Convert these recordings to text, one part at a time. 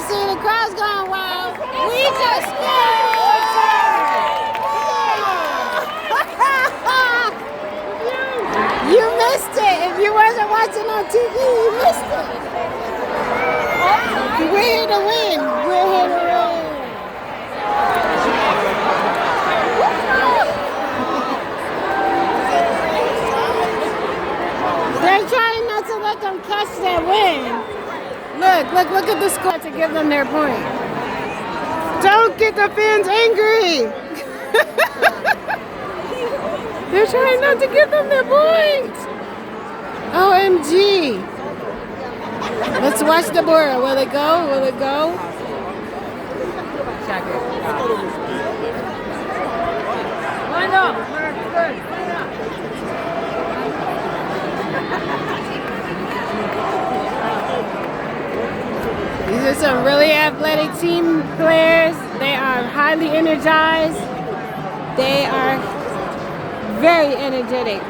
see the crowd's going wild. We just scored! You missed it. If you wasn't watching on TV, you missed it. We're here to win. We're here to win. They're trying not to let them catch that win. Look at the score to give them their point. Don't get the fans angry. They're trying not to give them their points. OMG. Let's watch the board. Will it go? Will it go? Line up. These are some really athletic team players. They are highly energized. They are very energetic.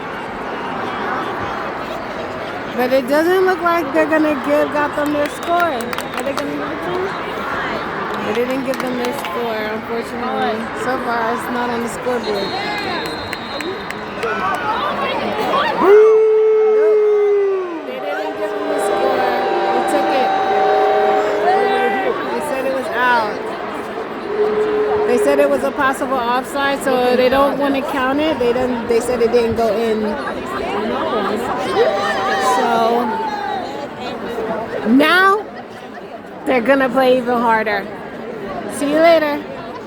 But it doesn't look like they're gonna got them their score. Are they gonna give it to them? They didn't give them their score, unfortunately. So far, it's not on the scoreboard. They didn't give them the score. They took it. They said it was out. They said it was a possible offside, so they don't want to count it. They said it didn't go in. So now they're gonna play even harder. See you later.